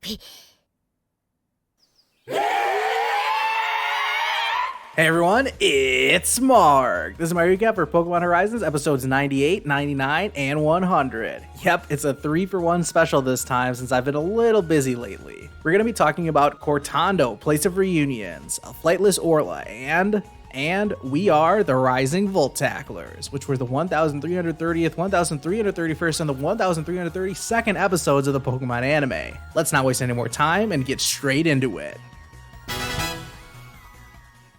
Hey everyone, it's Mark. This is my recap for Pokémon Horizons episodes 98, 99, and 100. Yep, it's a 3-for-1 special this time since I've been a little busy lately. We're going to be talking about Cortando, Place of Reunions, a flightless Orla, and we are the Rising Voltacklers, which were the 1330th, 1331st, and the 1332nd episodes of the Pokemon anime. Let's not waste any more time and get straight into it.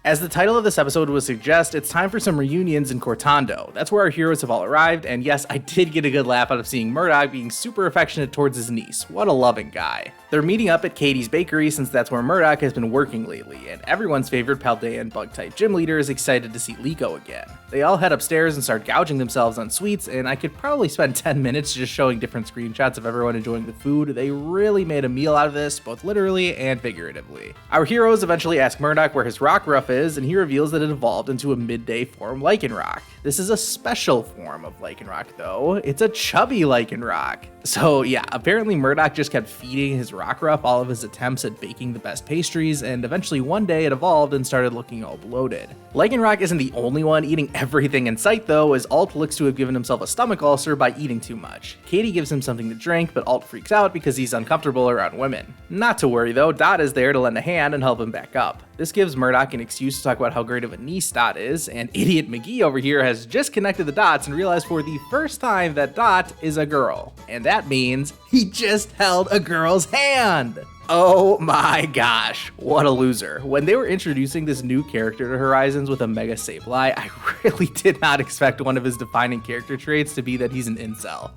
As the title of this episode would suggest, it's time for some reunions in Cortando. That's where our heroes have all arrived, and yes, I did get a good laugh out of seeing Murdoch being super affectionate towards his niece. What a loving guy. They're meeting up at Katie's bakery since that's where Murdoch has been working lately, and everyone's favorite Paldean bug-type gym leader is excited to see Liko again. They all head upstairs and start gouging themselves on sweets, and I could probably spend 10 minutes just showing different screenshots of everyone enjoying the food. They really made a meal out of this, both literally and figuratively. Our heroes eventually ask Murdoch where his Rockruff is, and he reveals that it evolved into a midday form Lycanroc. This is a special form of Lycanroc though. It's a chubby Lycanroc. So yeah, apparently Murdoch just kept feeding his Rockruff all of his attempts at baking the best pastries, and eventually one day it evolved and started looking all bloated. Lycanroc isn't the only one eating everything in sight though, as Alt looks to have given himself a stomach ulcer by eating too much. Katie gives him something to drink, but Alt freaks out because he's uncomfortable around women. Not to worry though, Dot is there to lend a hand and help him back up. This gives Murdoch an excuse to talk about how great of a niece Dot is, and idiot McGee over here has just connected the dots and realized for the first time that Dot is a girl. And that means he just held a girl's hand! Oh my gosh, what a loser. When they were introducing this new character to Horizons with a Mega Sableye, I really did not expect one of his defining character traits to be that he's an incel.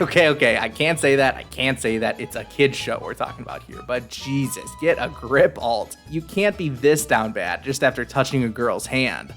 Okay, I can't say that, it's a kid's show we're talking about here, but Jesus, get a grip, Alt. You can't be this down bad just after touching a girl's hand.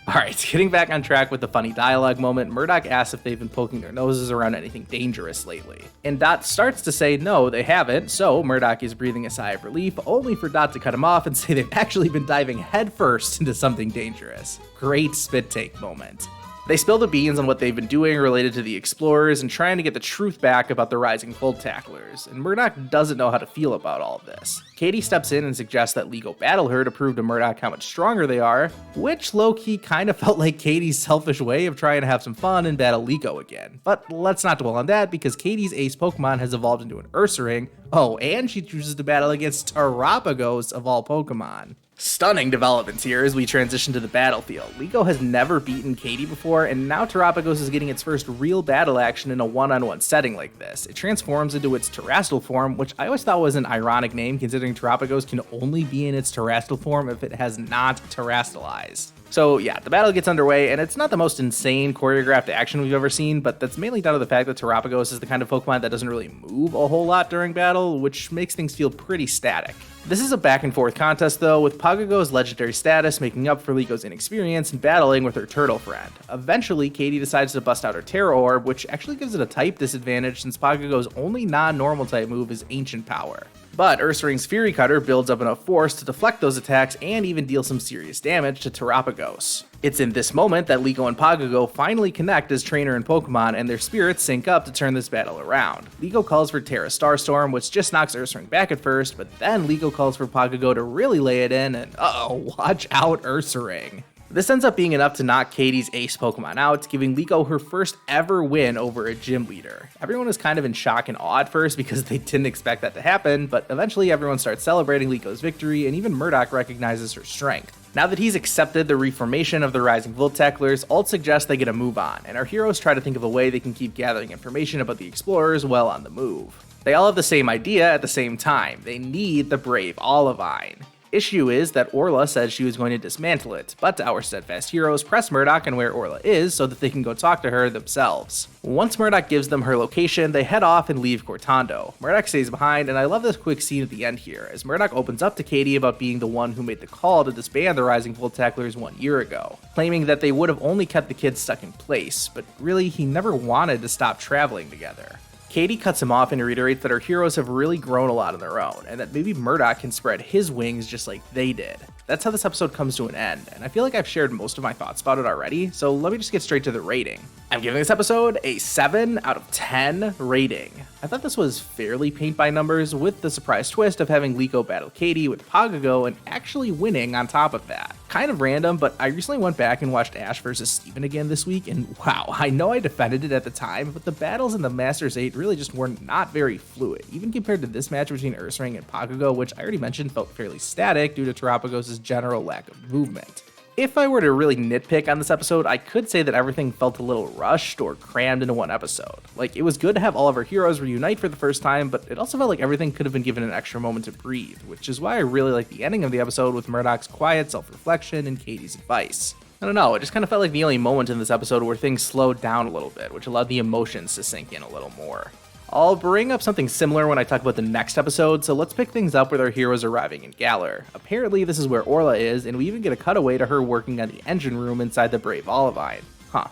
Alright, getting back on track with the funny dialogue moment, Murdoch asks if they've been poking their noses around anything dangerous lately. And Dot starts to say no, they haven't, so Murdoch is breathing a sigh of relief, only for Dot to cut him off and say they've actually been diving headfirst into something dangerous. Great spit take moment. They spill the beans on what they've been doing related to the explorers and trying to get the truth back about the Rising Voltacklers, and Murdoch doesn't know how to feel about all of this. Katie steps in and suggests that Liko battle her to prove to Murdoch how much stronger they are, which low-key kind of felt like Katie's selfish way of trying to have some fun and battle Liko again. But let's not dwell on that because Katie's ace Pokemon has evolved into an Ursaring. Oh, and she chooses to battle against Terapagos of all Pokemon. Stunning developments here as we transition to the battlefield. Liko has never beaten Katie before, and now Terapagos is getting its first real battle action in a one-on-one setting like this. It transforms into its Terrestrial form, which I always thought was an ironic name considering Terapagos can only be in its Terrestrial form if it has not terrestrialized. So yeah, the battle gets underway, and it's not the most insane choreographed action we've ever seen, but that's mainly down to the fact that Terapagos is the kind of Pokemon that doesn't really move a whole lot during battle, which makes things feel pretty static. This is a back and forth contest though, with Pagago's legendary status making up for Liko's inexperience and battling with her turtle friend. Eventually, Katie decides to bust out her Terra Orb, which actually gives it a type disadvantage since Pagago's only non-normal type move is Ancient Power. But Ursaring's Fury Cutter builds up enough force to deflect those attacks and even deal some serious damage to Terapagos. It's in this moment that Liko and Pagago finally connect as trainer and Pokemon, and their spirits sync up to turn this battle around. Liko calls for Terra Starstorm, which just knocks Ursaring back at first, but then Liko calls for Pagago to really lay it in, and uh-oh, watch out Ursaring. This ends up being enough to knock Katie's ace Pokemon out, giving Liko her first ever win over a gym leader. Everyone is kind of in shock and awe at first because they didn't expect that to happen, but eventually everyone starts celebrating Liko's victory, and even Murdoch recognizes her strength. Now that he's accepted the reformation of the Rising Voltacklers, Alt suggests they get a move on, and our heroes try to think of a way they can keep gathering information about the explorers while on the move. They all have the same idea at the same time. They need the brave Olivine. Issue is that Orla said she was going to dismantle it, but our steadfast heroes press Murdoch on where Orla is so that they can go talk to her themselves. Once Murdoch gives them her location, they head off and leave Cortando. Murdoch stays behind, and I love this quick scene at the end here, as Murdoch opens up to Katie about being the one who made the call to disband the Rising Voltacklers 1 year ago, claiming that they would have only kept the kids stuck in place, but really he never wanted to stop traveling together. Katie cuts him off and reiterates that our heroes have really grown a lot on their own, and that maybe Murdoch can spread his wings just like they did. That's how this episode comes to an end, and I feel like I've shared most of my thoughts about it already, so let me just get straight to the rating. I'm giving this episode a 7 out of 10 rating. I thought this was fairly paint by numbers, with the surprise twist of having Liko battle Katie with Pagago and actually winning on top of that. Kind of random, but I recently went back and watched Ash vs. Steven again this week, and wow, I know I defended it at the time, but the battles in the Masters 8 really just were not very fluid, even compared to this match between Ursaring and Pagago, which I already mentioned felt fairly static due to Terapagos' general lack of movement. If I were to really nitpick on this episode, I could say that everything felt a little rushed or crammed into one episode. Like, it was good to have all of our heroes reunite for the first time, but it also felt like everything could have been given an extra moment to breathe, which is why I really like the ending of the episode with Murdoch's quiet self-reflection and Katie's advice. I don't know, it just kind of felt like the only moment in this episode where things slowed down a little bit, which allowed the emotions to sink in a little more. I'll bring up something similar when I talk about the next episode, so let's pick things up with our heroes arriving in Galar. Apparently this is where Orla is, and we even get a cutaway to her working on the engine room inside the Brave Olivine.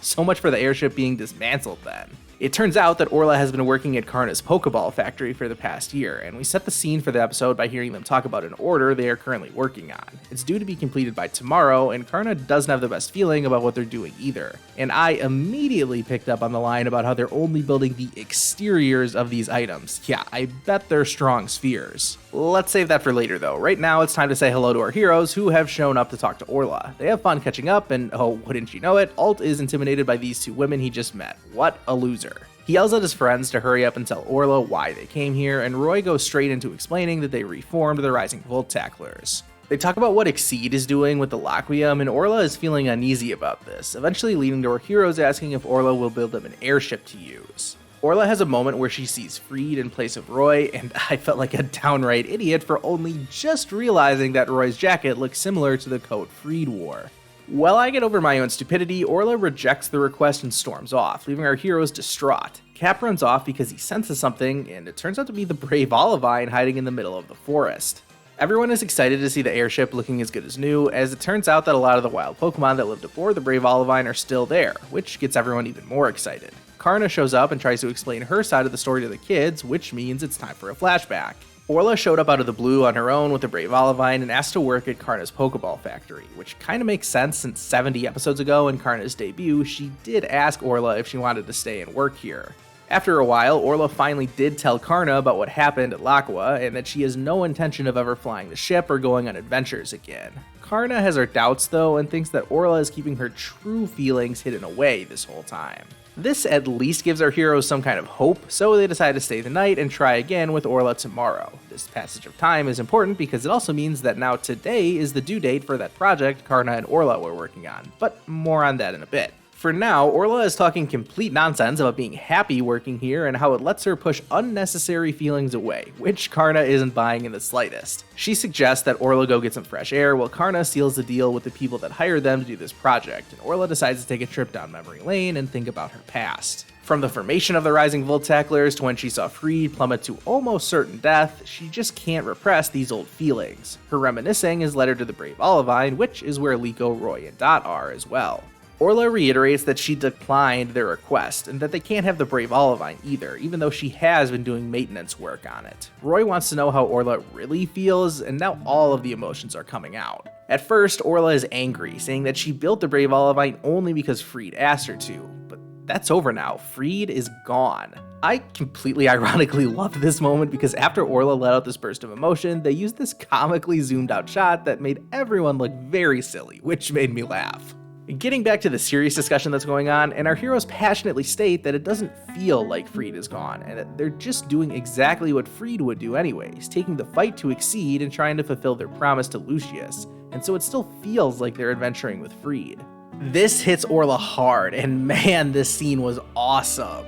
So much for the airship being dismantled then. It turns out that Orla has been working at Karna's Pokeball factory for the past year, and we set the scene for the episode by hearing them talk about an order they are currently working on. It's due to be completed by tomorrow, and Karna doesn't have the best feeling about what they're doing either. And I immediately picked up on the line about how they're only building the exteriors of these items. Yeah, I bet they're strong spheres. Let's save that for later though. Right now it's time to say hello to our heroes who have shown up to talk to Orla. They have fun catching up, and oh, wouldn't you know it, Alt is intimidated by these two women he just met. What a loser. He yells at his friends to hurry up and tell Orla why they came here, and Roy goes straight into explaining that they reformed the Rising Volt Tacklers. They talk about what Exceed is doing with the Laquium, and Orla is feeling uneasy about this, eventually leading to our heroes asking if Orla will build them an airship to use. Orla has a moment where she sees Freed in place of Roy, and I felt like a downright idiot for only just realizing that Roy's jacket looks similar to the coat Freed wore. While I get over my own stupidity, Orla rejects the request and storms off, leaving our heroes distraught. Cap runs off because he senses something, and it turns out to be the Brave Olivine hiding in the middle of the forest. Everyone is excited to see the airship looking as good as new, as it turns out that a lot of the wild Pokemon that lived aboard the Brave Olivine are still there, which gets everyone even more excited. Karna shows up and tries to explain her side of the story to the kids, which means it's time for a flashback. Orla showed up out of the blue on her own with the Brave Olivine and asked to work at Karna's Pokeball factory, which kind of makes sense since 70 episodes ago in Karna's debut, she did ask Orla if she wanted to stay and work here. After a while, Orla finally did tell Karna about what happened at Laqua and that she has no intention of ever flying the ship or going on adventures again. Karna has her doubts though and thinks that Orla is keeping her true feelings hidden away this whole time. This at least gives our heroes some kind of hope, so they decide to stay the night and try again with Orla tomorrow. This passage of time is important because it also means that now today is the due date for that project Karna and Orla were working on, but more on that in a bit. For now, Orla is talking complete nonsense about being happy working here and how it lets her push unnecessary feelings away, which Karna isn't buying in the slightest. She suggests that Orla go get some fresh air while Karna seals the deal with the people that hired them to do this project, and Orla decides to take a trip down memory lane and think about her past. From the formation of the Rising Volt Tacklers to when she saw Freed plummet to almost certain death, she just can't repress these old feelings. Her reminiscing is led her to the Brave Olivine, which is where Liko, Roy, and Dot are as well. Orla reiterates that she declined their request, and that they can't have the Brave Olivine either, even though she has been doing maintenance work on it. Roy wants to know how Orla really feels, and now all of the emotions are coming out. At first, Orla is angry, saying that she built the Brave Olivine only because Freed asked her to, but that's over now. Freed is gone. I completely ironically love this moment because after Orla let out this burst of emotion, they used this comically zoomed out shot that made everyone look very silly, which made me laugh. Getting back to the serious discussion that's going on, and our heroes passionately state that it doesn't feel like Freed is gone, and that they're just doing exactly what Freed would do anyways, taking the fight to Exceed and trying to fulfill their promise to Lucius, and so it still feels like they're adventuring with Freed. This hits Orla hard, and man, this scene was awesome.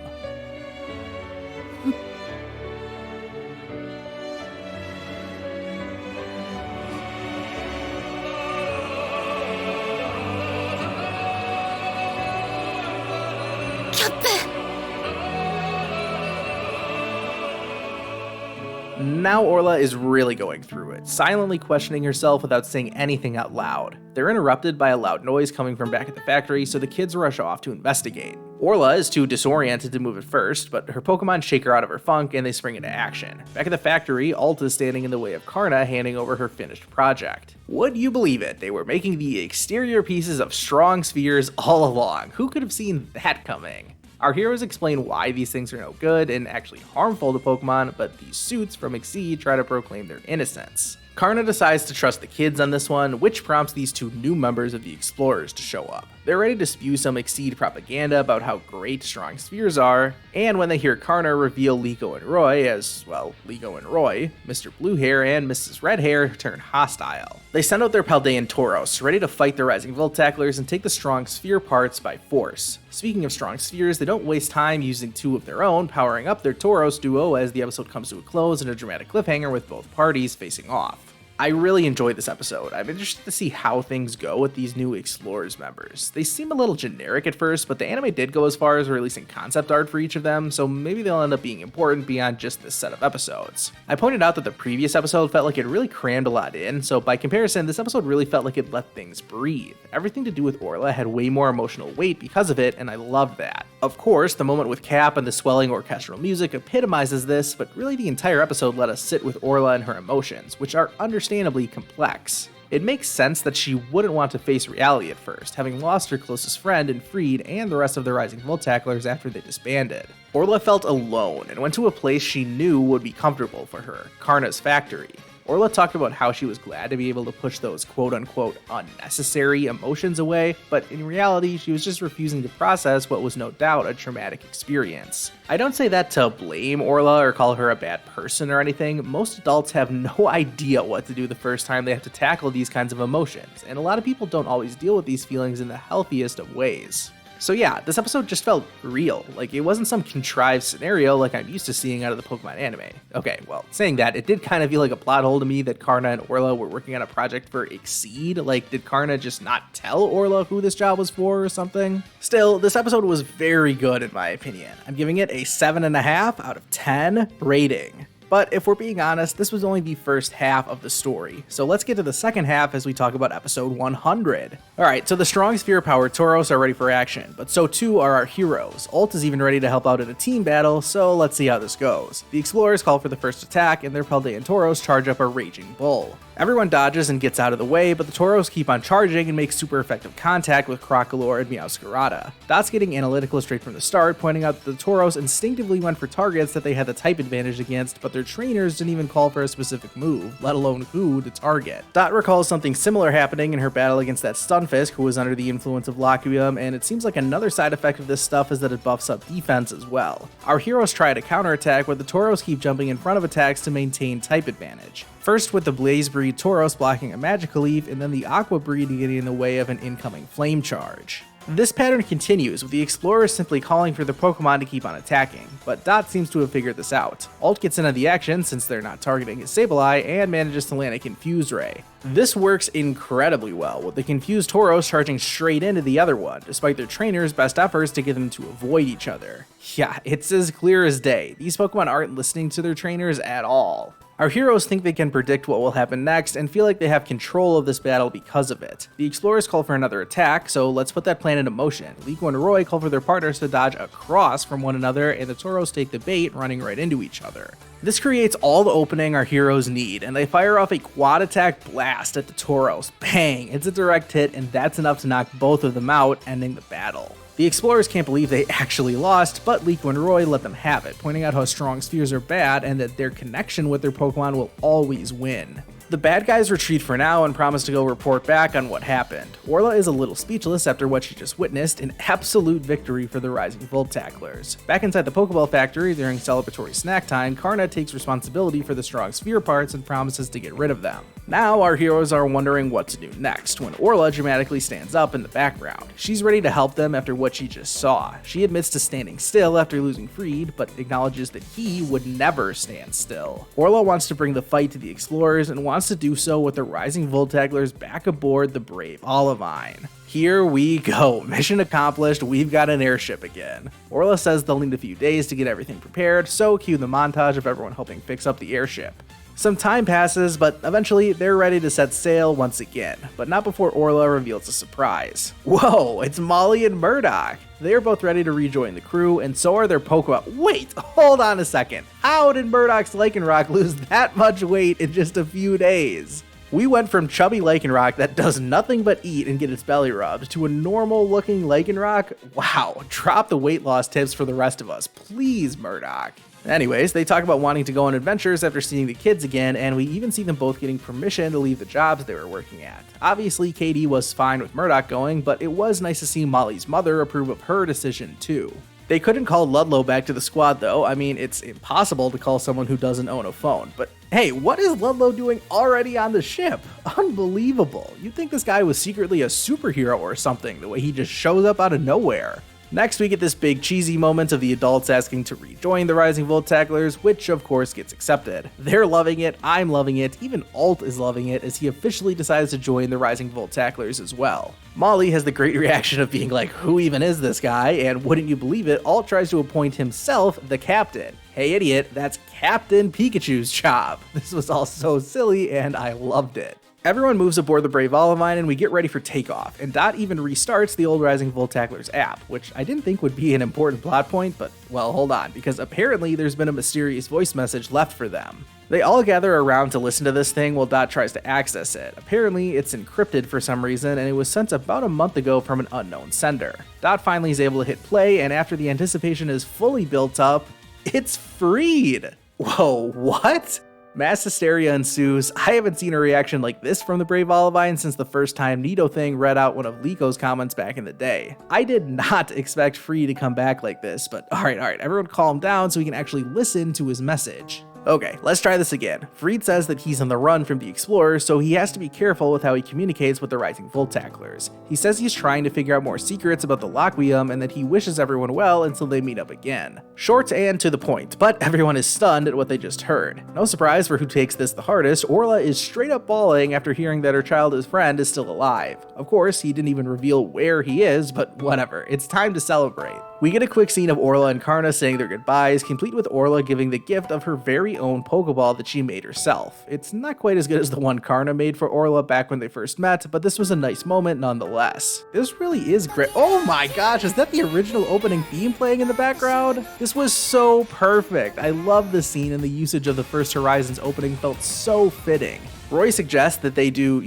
Now Orla is really going through it, silently questioning herself without saying anything out loud. They're interrupted by a loud noise coming from back at the factory, so the kids rush off to investigate. Orla is too disoriented to move at first, but her Pokemon shake her out of her funk and they spring into action. Back at the factory, Alt is standing in the way of Karna handing over her finished project. Would you believe it? They were making the exterior pieces of strong spheres all along. Who could have seen that coming? Our heroes explain why these things are no good and actually harmful to Pokemon, but these suits from Exceed try to proclaim their innocence. Karna decides to trust the kids on this one, which prompts these two new members of the Explorers to show up. They're ready to spew some Exceed propaganda about how great strong spheres are, and when they hear Karna reveal Liko and Roy as, well, Liko and Roy, Mr. Blue Hair and Mrs. Red Hair turn hostile. They send out their Paldean Tauros, ready to fight the Rising Voltaclers and take the strong sphere parts by force. Speaking of strong spheres, they don't waste time using two of their own, powering up their Tauros duo as the episode comes to a close in a dramatic cliffhanger with both parties facing off. I really enjoyed this episode. I'm interested to see how things go with these new Explorers members. They seem a little generic at first, but the anime did go as far as releasing concept art for each of them, so maybe they'll end up being important beyond just this set of episodes. I pointed out that the previous episode felt like it really crammed a lot in, so by comparison, this episode really felt like it let things breathe. Everything to do with Orla had way more emotional weight because of it, and I loved that. Of course, the moment with Cap and the swelling orchestral music epitomizes this, but really the entire episode let us sit with Orla and her emotions, which are understandably complex. It makes sense that she wouldn't want to face reality at first, having lost her closest friend in Freed and the rest of the Rising Voltaclers after they disbanded. Orla felt alone and went to a place she knew would be comfortable for her, Karna's factory. Orla talked about how she was glad to be able to push those quote-unquote unnecessary emotions away, but in reality, she was just refusing to process what was no doubt a traumatic experience. I don't say that to blame Orla or call her a bad person or anything. Most adults have no idea what to do the first time they have to tackle these kinds of emotions, and a lot of people don't always deal with these feelings in the healthiest of ways. So yeah, this episode just felt real. Like, it wasn't some contrived scenario like I'm used to seeing out of the Pokemon anime. Okay, well, saying that, it did kind of feel like a plot hole to me that Karna and Orla were working on a project for Exceed. Like, did Karna just not tell Orla who this job was for or something? Still, this episode was very good in my opinion. I'm giving it a 7.5 out of 10 rating. But if we're being honest, this was only the first half of the story, so let's get to the second half as we talk about episode 100. Alright, so the strong sphere-powered Tauros are ready for action, but so too are our heroes. Ult is even ready to help out in a team battle, so let's see how this goes. The Explorers call for the first attack, and their Paldean Tauros charge up a Raging Bull. Everyone dodges and gets out of the way, but the Tauros keep on charging and make super effective contact with Crocalor and Meowscarada. Dot's getting analytical straight from the start, pointing out that the Tauros instinctively went for targets that they had the type advantage against, but their trainers didn't even call for a specific move, let alone who to target. Dot recalls something similar happening in her battle against that Stunfisk who was under the influence of Lockbium, and it seems like another side effect of this stuff is that it buffs up defense as well. Our heroes try to counterattack, but the Tauros keep jumping in front of attacks to maintain type advantage. First with the Blaze Breed Tauros blocking a Magical Leaf, and then the Aqua Breed getting in the way of an incoming Flame Charge. This pattern continues, with the Explorers simply calling for the Pokemon to keep on attacking, but Dot seems to have figured this out. Alt gets into the action since they're not targeting his Sableye, and manages to land a Confuse Ray. This works incredibly well, with the confused Tauros charging straight into the other one, despite their trainers' best efforts to get them to avoid each other. Yeah, it's as clear as day. These Pokemon aren't listening to their trainers at all. Our heroes think they can predict what will happen next and feel like they have control of this battle because of it. The Explorers call for another attack, so let's put that plan into motion. Liko and Roy call for their partners to dodge across from one another, and the Tauros take the bait, running right into each other. This creates all the opening our heroes need, and they fire off a quad attack blast at the Tauros. Bang! It's a direct hit, and that's enough to knock both of them out, ending the battle. The Explorers can't believe they actually lost, but Liko and Roy let them have it, pointing out how strong spheres are bad and that their connection with their Pokemon will always win. The bad guys retreat for now and promise to go report back on what happened. Orla is a little speechless after what she just witnessed, an absolute victory for the Rising Voltaclers. Back inside the Pokeball factory during celebratory snack time, Karna takes responsibility for the strong sphere parts and promises to get rid of them. Now our heroes are wondering what to do next when Orla dramatically stands up in the background. She's ready to help them after what she just saw. She admits to standing still after losing Freed, but acknowledges that he would never stand still. Orla wants to bring the fight to the Explorers and wants to do so with the Rising Voltaclers back aboard the Brave Olivine. Here we go, mission accomplished, we've got an airship again. Orla says they'll need a few days to get everything prepared, so cue the montage of everyone helping fix up the airship. Some time passes, but eventually they're ready to set sail once again, but not before Orla reveals a surprise. Whoa, it's Molly and Murdoch! They're both ready to rejoin the crew, and so are their Pokemon. Wait, hold on a second. How did Murdoch's Lycanroc lose that much weight in just a few days? We went from chubby Lycanroc that does nothing but eat and get its belly rubbed to a normal looking Lycanroc. Wow, drop the weight loss tips for the rest of us, please, Murdoch. Anyways, they talk about wanting to go on adventures after seeing the kids again, and we even see them both getting permission to leave the jobs they were working at. Obviously, Katie was fine with Murdoch going, but it was nice to see Molly's mother approve of her decision too. They couldn't call Ludlow back to the squad though. I mean, it's impossible to call someone who doesn't own a phone. But hey, what is Ludlow doing already on the ship? Unbelievable. You'd think this guy was secretly a superhero or something, the way he just shows up out of nowhere. Next, we get this big cheesy moment of the adults asking to rejoin the Rising Voltaclers, which of course gets accepted. They're loving it, I'm loving it, even Alt is loving it as he officially decides to join the Rising Voltaclers as well. Molly has the great reaction of being like, who even is this guy? And wouldn't you believe it, Alt tries to appoint himself the captain. Hey idiot, that's Captain Pikachu's job. This was all so silly and I loved it. Everyone moves aboard the Brave Olivine and we get ready for takeoff, and Dot even restarts the old Rising Voltaclers app, which I didn't think would be an important plot point, but well, hold on, because apparently there's been a mysterious voice message left for them. They all gather around to listen to this thing while Dot tries to access it. Apparently it's encrypted for some reason, and it was sent about a month ago from an unknown sender. Dot finally is able to hit play, and after the anticipation is fully built up, it's freed! Whoa, what? Mass hysteria ensues. I haven't seen a reaction like this from the Brave Olivine since the first time Nidothing read out one of Lico's comments back in the day. I did not expect Free to come back like this, but alright, everyone calm down so we can actually listen to his message. Okay, let's try this again. Freed says that he's on the run from the Explorers, so he has to be careful with how he communicates with the Rising Voltaclers. He says he's trying to figure out more secrets about the Lockweum and that he wishes everyone well until they meet up again. Short and to the point, but everyone is stunned at what they just heard. No surprise for who takes this the hardest, Orla is straight up bawling after hearing that her childhood friend is still alive. Of course, he didn't even reveal where he is, but whatever, it's time to celebrate. We get a quick scene of Orla and Karna saying their goodbyes, complete with Orla giving the gift of her very own Pokeball that she made herself. It's not quite as good as the one Karna made for Orla back when they first met, but this was a nice moment nonetheless. This really is great. Oh my gosh, is that the original opening theme playing in the background? This was so perfect. I love the scene, and the usage of the first Horizons opening felt so fitting. Roy suggests that they do,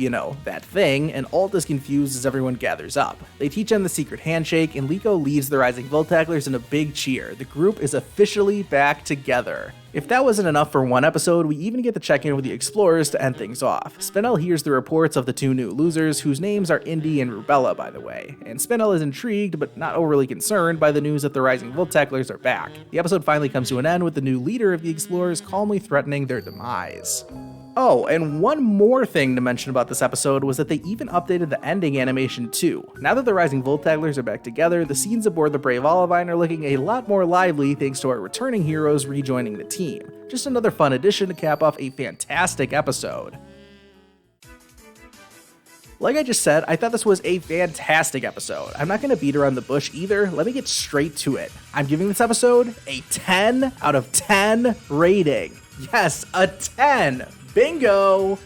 that thing, and Alt is confused as everyone gathers up. They teach him the secret handshake, and Liko leads the Rising Voltaclers in a big cheer. The group is officially back together. If that wasn't enough for one episode, we even get to check in with the Explorers to end things off. Spinel hears the reports of the two new losers, whose names are Indy and Rubella, by the way. And Spinel is intrigued, but not overly concerned by the news that the Rising Voltaclers are back. The episode finally comes to an end with the new leader of the Explorers calmly threatening their demise. Oh, and one more thing to mention about this episode was that they even updated the ending animation too. Now that the Rising Voltaclers are back together, the scenes aboard the Brave Olivine are looking a lot more lively thanks to our returning heroes rejoining the team. Just another fun addition to cap off a fantastic episode. Like I just said, I thought this was a fantastic episode. I'm not going to beat around the bush either. Let me get straight to it. I'm giving this episode a 10 out of 10 rating. Yes, a 10. Bingo!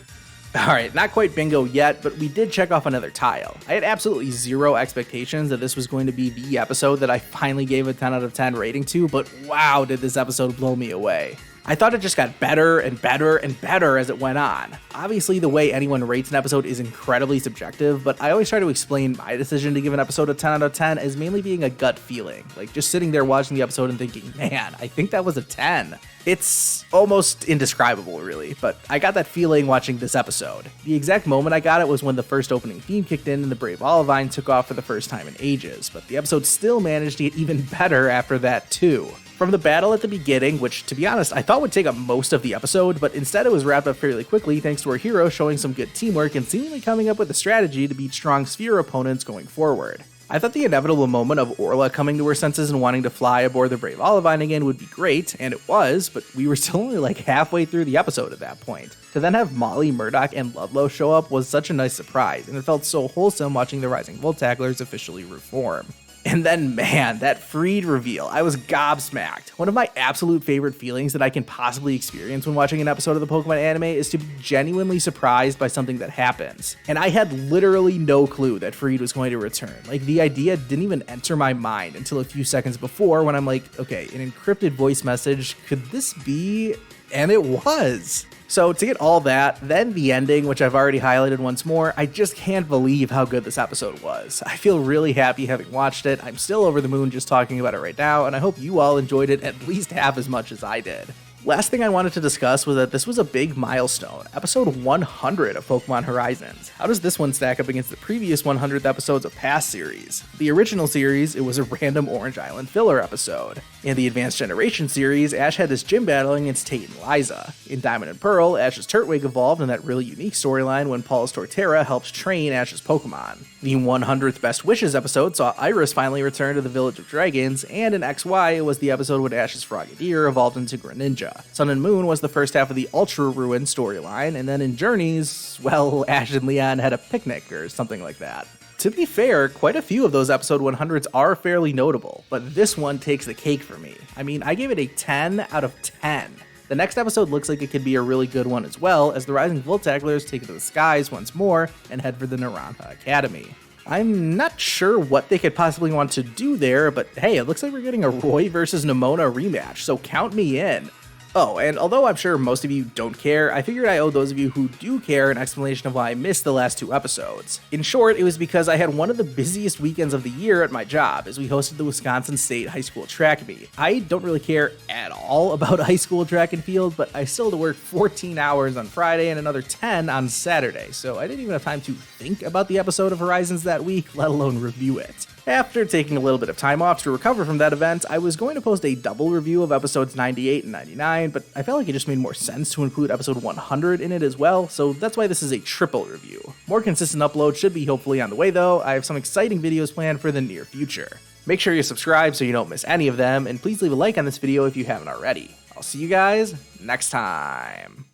Alright, not quite bingo yet, but we did check off another tile. I had absolutely zero expectations that this was going to be the episode that I finally gave a 10 out of 10 rating to, but wow, did this episode blow me away. I thought it just got better and better and better as it went on. Obviously, the way anyone rates an episode is incredibly subjective, but I always try to explain my decision to give an episode a 10 out of 10 as mainly being a gut feeling. Like just sitting there watching the episode and thinking, man, I think that was a 10. It's almost indescribable, really, but I got that feeling watching this episode. The exact moment I got it was when the first opening theme kicked in and the Brave Olivine took off for the first time in ages, but the episode still managed to get even better after that too. From the battle at the beginning, which to be honest I thought would take up most of the episode, but instead it was wrapped up fairly quickly thanks to our hero showing some good teamwork and seemingly coming up with a strategy to beat strong sphere opponents going forward. I thought the inevitable moment of Orla coming to her senses and wanting to fly aboard the Brave Olivine again would be great, and it was, but we were still only like halfway through the episode at that point. To then have Molly, Murdoch, and Ludlow show up was such a nice surprise, and it felt so wholesome watching the Rising Voltaclers officially reform. And then, man, that Freed reveal, I was gobsmacked. One of my absolute favorite feelings that I can possibly experience when watching an episode of the Pokemon anime is to be genuinely surprised by something that happens. And I had literally no clue that Freed was going to return. Like, the idea didn't even enter my mind until a few seconds before when I'm like, okay, an encrypted voice message, could this be? And it was. So to get all that, then the ending, which I've already highlighted once more, I just can't believe how good this episode was. I feel really happy having watched it. I'm still over the moon just talking about it right now, and I hope you all enjoyed it at least half as much as I did. Last thing I wanted to discuss was that this was a big milestone, episode 100 of Pokémon Horizons. How does this one stack up against the previous 100th episodes of past series? The original series, it was a random Orange Island filler episode. In the Advanced Generation series, Ash had this gym battle against Tate and Liza. In Diamond and Pearl, Ash's Turtwig evolved in that really unique storyline when Paul's Torterra helped train Ash's Pokemon. The 100th Best Wishes episode saw Iris finally return to the Village of Dragons, and in XY, it was the episode when Ash's Frogadier evolved into Greninja. Sun and Moon was the first half of the Ultra Ruin storyline, and then in Journeys, well, Ash and Leon had a picnic or something like that. To be fair, quite a few of those episode 100s are fairly notable, but this one takes the cake for me. I mean, I gave it a 10 out of 10. The next episode looks like it could be a really good one as well, as the Rising Voltaclers take to the skies once more and head for the Naranja Academy. I'm not sure what they could possibly want to do there, but hey, it looks like we're getting a Roy versus Nimona rematch, so count me in. Oh, and although I'm sure most of you don't care, I figured I owe those of you who do care an explanation of why I missed the last 2 episodes. In short, it was because I had one of the busiest weekends of the year at my job, as we hosted the Wisconsin State High School Track Meet. I don't really care at all about high school track and field, but I still had to work 14 hours on Friday and another 10 on Saturday, so I didn't even have time to think about the episode of Horizons that week, let alone review it. After taking a little bit of time off to recover from that event, I was going to post a double review of episodes 98 and 99, but I felt like it just made more sense to include episode 100 in it as well, so that's why this is a triple review. More consistent uploads should be hopefully on the way though. I have some exciting videos planned for the near future. Make sure you subscribe so you don't miss any of them, and please leave a like on this video if you haven't already. I'll see you guys next time.